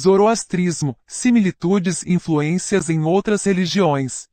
Zoroastrismo, similitudes e influências em outras religiões.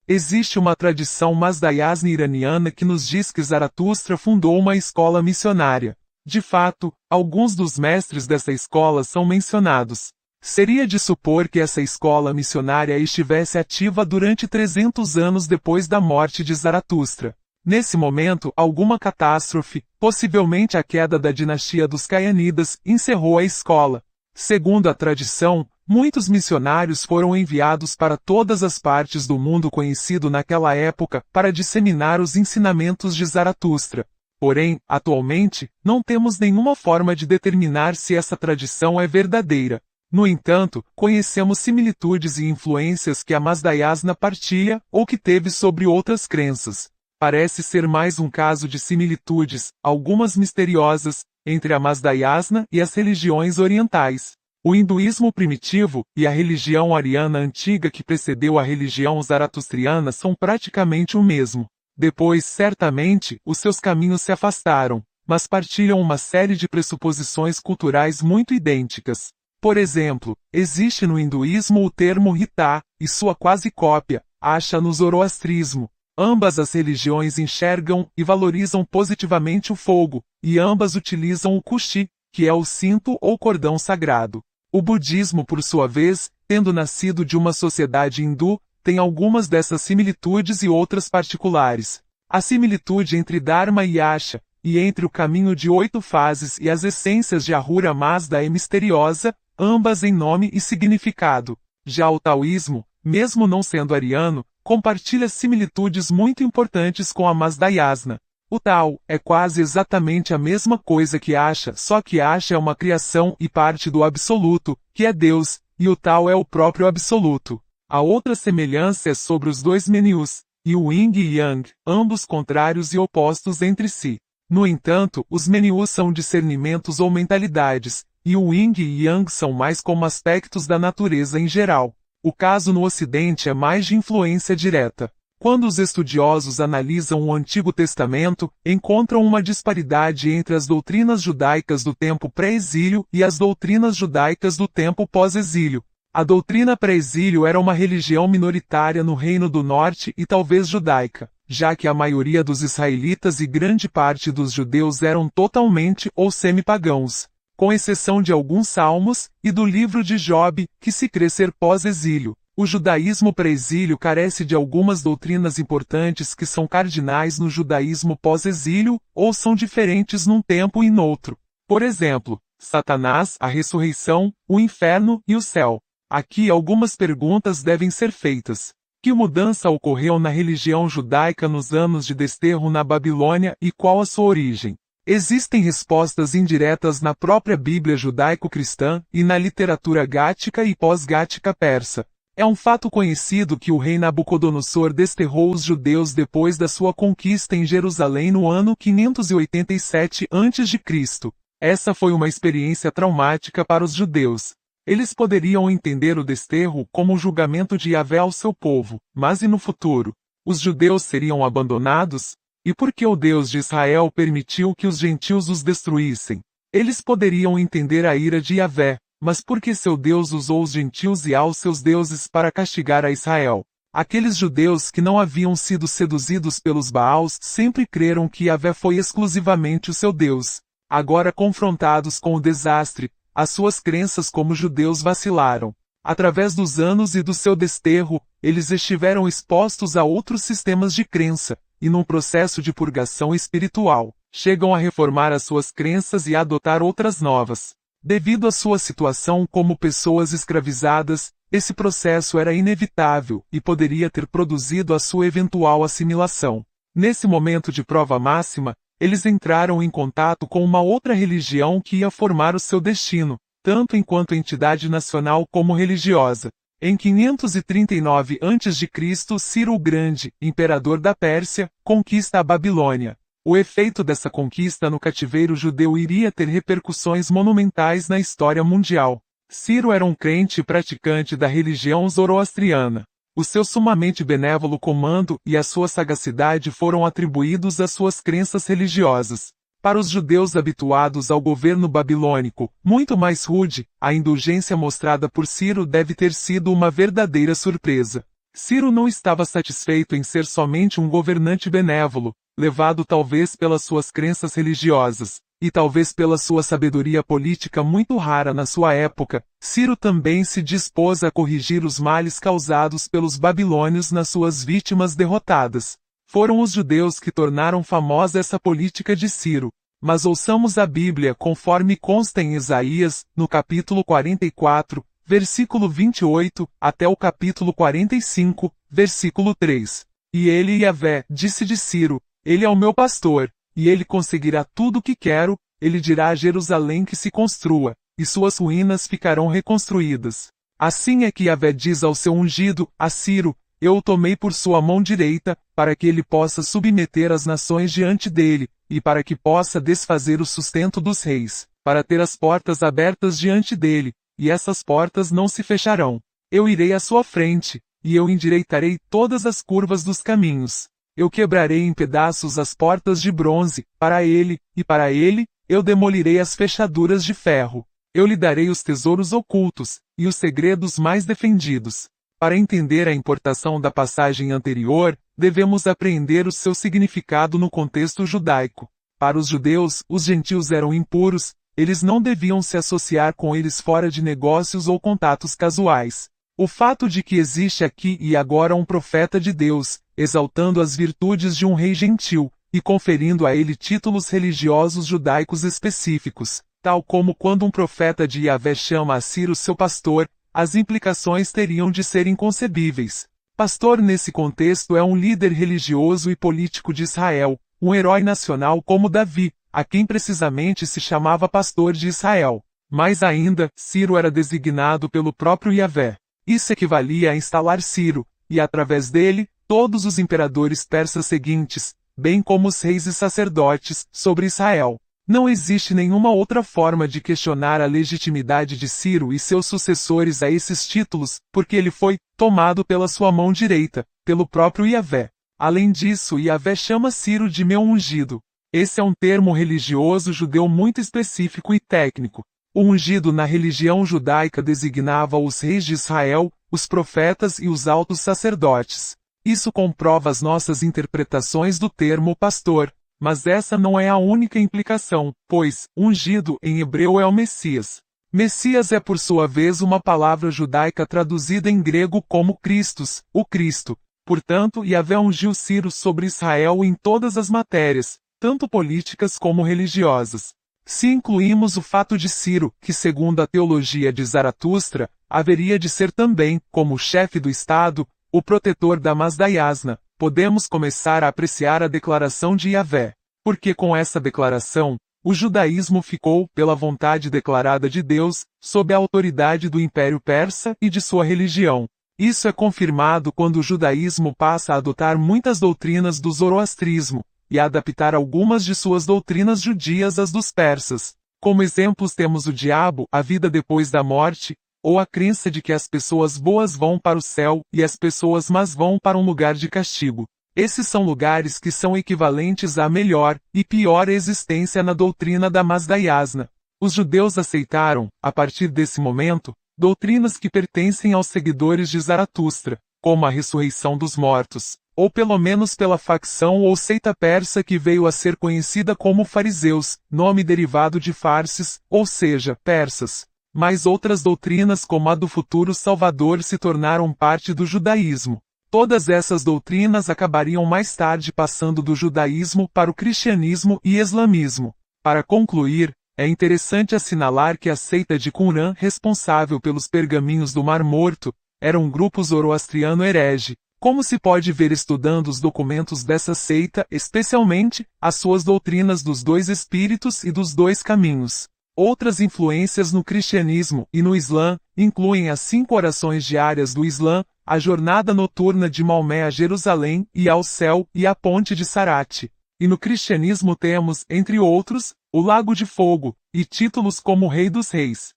Existe uma tradição Mazdayasna iraniana que nos diz que Zaratustra fundou uma escola missionária. De fato, alguns dos mestres dessa escola são mencionados. Seria de supor que essa escola missionária estivesse ativa durante 300 anos depois da morte de Zaratustra. Nesse momento, alguma catástrofe, possivelmente a queda da dinastia dos Caianidas, encerrou a escola. Segundo a tradição, muitos missionários foram enviados para todas as partes do mundo conhecido naquela época para disseminar os ensinamentos de Zaratustra. Porém, atualmente, não temos nenhuma forma de determinar se essa tradição é verdadeira. No entanto, conhecemos similitudes e influências que a Mazdayasna partilha ou que teve sobre outras crenças. Parece ser mais um caso de similitudes, algumas misteriosas, entre a Mazdayasna e as religiões orientais. O hinduísmo primitivo e a religião ariana antiga que precedeu a religião zaratustriana são praticamente o mesmo. Depois, certamente, os seus caminhos se afastaram, mas partilham uma série de pressuposições culturais muito idênticas. Por exemplo, existe no hinduísmo o termo Rita, e sua quase cópia, Asha no zoroastrismo. Ambas as religiões enxergam e valorizam positivamente o fogo, e ambas utilizam o Kushi, que é o cinto ou cordão sagrado. O budismo, por sua vez, tendo nascido de uma sociedade hindu, tem algumas dessas similitudes e outras particulares. A similitude entre Dharma e Asha, e entre o caminho de 8 fases e as essências de Ahura Mazda é misteriosa, ambas em nome e significado. Já o taoísmo, mesmo não sendo ariano, compartilha similitudes muito importantes com a Mazdayasna. O Tao é quase exatamente a mesma coisa que Asha, só que Asha é uma criação e parte do Absoluto, que é Deus, e o Tao é o próprio Absoluto. A outra semelhança é sobre os dois Menyus, e o Yin e Yang, ambos contrários e opostos entre si. No entanto, os Menyus são discernimentos ou mentalidades, e o Yin e Yang são mais como aspectos da natureza em geral. O caso no Ocidente é mais de influência direta. Quando os estudiosos analisam o Antigo Testamento, encontram uma disparidade entre as doutrinas judaicas do tempo pré-exílio e as doutrinas judaicas do tempo pós-exílio. A doutrina pré-exílio era uma religião minoritária no Reino do Norte e talvez judaica, já que a maioria dos israelitas e grande parte dos judeus eram totalmente ou semi-pagãos, com exceção de alguns salmos, e do livro de Job, que se crê ser pós-exílio. O judaísmo pré-exílio carece de algumas doutrinas importantes que são cardinais no judaísmo pós-exílio, ou são diferentes num tempo e noutro. Por exemplo, Satanás, a ressurreição, o inferno e o céu. Aqui algumas perguntas devem ser feitas. Que mudança ocorreu na religião judaica nos anos de desterro na Babilônia e qual a sua origem? Existem respostas indiretas na própria Bíblia judaico-cristã e na literatura gática e pós-gática persa. É um fato conhecido que o rei Nabucodonosor desterrou os judeus depois da sua conquista em Jerusalém no ano 587 a.C. Essa foi uma experiência traumática para os judeus. Eles poderiam entender o desterro como o julgamento de Yahvé ao seu povo, mas e no futuro? Os judeus seriam abandonados? E por que o Deus de Israel permitiu que os gentios os destruíssem? Eles poderiam entender a ira de Yahvé, mas por que seu Deus usou os gentios e aos seus deuses para castigar a Israel? Aqueles judeus que não haviam sido seduzidos pelos Baals sempre creram que Yahvé foi exclusivamente o seu Deus. Agora confrontados com o desastre, as suas crenças como judeus vacilaram. Através dos anos e do seu desterro, eles estiveram expostos a outros sistemas de crença, e num processo de purgação espiritual, chegam a reformar as suas crenças e a adotar outras novas. Devido à sua situação como pessoas escravizadas, esse processo era inevitável e poderia ter produzido a sua eventual assimilação. Nesse momento de prova máxima, eles entraram em contato com uma outra religião que ia formar o seu destino, tanto enquanto entidade nacional como religiosa. Em 539 a.C., Ciro o Grande, imperador da Pérsia, conquista a Babilônia. O efeito dessa conquista no cativeiro judeu iria ter repercussões monumentais na história mundial. Ciro era um crente e praticante da religião zoroastriana. O seu sumamente benévolo comando e a sua sagacidade foram atribuídos às suas crenças religiosas. Para os judeus habituados ao governo babilônico, muito mais rude, a indulgência mostrada por Ciro deve ter sido uma verdadeira surpresa. Ciro não estava satisfeito em ser somente um governante benévolo, levado talvez pelas suas crenças religiosas, e talvez pela sua sabedoria política muito rara na sua época. Ciro também se dispôs a corrigir os males causados pelos babilônios nas suas vítimas derrotadas. Foram os judeus que tornaram famosa essa política de Ciro. Mas ouçamos a Bíblia conforme consta em Isaías, no capítulo 44, versículo 28, até o capítulo 45, versículo 3. E ele, Yahvé, disse de Ciro: Ele é o meu pastor, e ele conseguirá tudo o que quero, ele dirá a Jerusalém que se construa, e suas ruínas ficarão reconstruídas. Assim é que Yahvé diz ao seu ungido, a Ciro: Eu o tomei por sua mão direita, para que ele possa submeter as nações diante dele, e para que possa desfazer o sustento dos reis, para ter as portas abertas diante dele, e essas portas não se fecharão. Eu irei à sua frente, e eu endireitarei todas as curvas dos caminhos. Eu quebrarei em pedaços as portas de bronze, para ele, e para ele, eu demolirei as fechaduras de ferro. Eu lhe darei os tesouros ocultos, e os segredos mais defendidos. Para entender a importação da passagem anterior, devemos apreender o seu significado no contexto judaico. Para os judeus, os gentios eram impuros, eles não deviam se associar com eles fora de negócios ou contatos casuais. O fato de que existe aqui e agora um profeta de Deus, exaltando as virtudes de um rei gentil, e conferindo a ele títulos religiosos judaicos específicos, tal como quando um profeta de Yahvé chama a Ciro seu pastor, as implicações teriam de ser inconcebíveis. Pastor nesse contexto é um líder religioso e político de Israel, um herói nacional como Davi, a quem precisamente se chamava pastor de Israel. Mais ainda, Ciro era designado pelo próprio Yahvé. Isso equivalia a instalar Ciro, e através dele, todos os imperadores persas seguintes, bem como os reis e sacerdotes, sobre Israel. Não existe nenhuma outra forma de questionar a legitimidade de Ciro e seus sucessores a esses títulos, porque ele foi tomado pela sua mão direita, pelo próprio Yahvé. Além disso, Yahvé chama Ciro de meu ungido. Esse é um termo religioso judeu muito específico e técnico. O ungido na religião judaica designava os reis de Israel, os profetas e os altos sacerdotes. Isso comprova as nossas interpretações do termo pastor. Mas essa não é a única implicação, pois, ungido em hebreu é o Messias. Messias é por sua vez uma palavra judaica traduzida em grego como Christos, o Cristo. Portanto, Yahvé ungiu Ciro sobre Israel em todas as matérias, tanto políticas como religiosas. Se incluímos o fato de Ciro, que segundo a teologia de Zaratustra, haveria de ser também, como chefe do Estado, o protetor da Masdaiasna, podemos começar a apreciar a declaração de Yahvé. Porque com essa declaração, o judaísmo ficou, pela vontade declarada de Deus, sob a autoridade do Império Persa e de sua religião. Isso é confirmado quando o judaísmo passa a adotar muitas doutrinas do zoroastrismo, e a adaptar algumas de suas doutrinas judias às dos persas. Como exemplos temos o diabo, a vida depois da morte, ou a crença de que as pessoas boas vão para o céu e as pessoas más vão para um lugar de castigo. Esses são lugares que são equivalentes à melhor e pior existência na doutrina da Masdaiasna. Os judeus aceitaram, a partir desse momento, doutrinas que pertencem aos seguidores de Zaratustra, como a ressurreição dos mortos, ou pelo menos pela facção ou seita persa que veio a ser conhecida como fariseus, nome derivado de farses, ou seja, persas. Mas outras doutrinas como a do futuro Salvador se tornaram parte do judaísmo. Todas essas doutrinas acabariam mais tarde passando do judaísmo para o cristianismo e islamismo. Para concluir, é interessante assinalar que a seita de Qumran, responsável pelos pergaminhos do Mar Morto, era um grupo zoroastriano herege, como se pode ver estudando os documentos dessa seita, especialmente as suas doutrinas dos dois espíritos e dos dois caminhos. Outras influências no cristianismo e no Islã incluem as 5 orações diárias do Islã, a jornada noturna de Maomé a Jerusalém e ao céu e a ponte de Sarate. E no cristianismo temos, entre outros, o Lago de Fogo, e títulos como Rei dos Reis.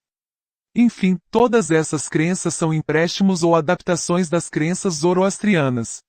Enfim, todas essas crenças são empréstimos ou adaptações das crenças zoroastrianas.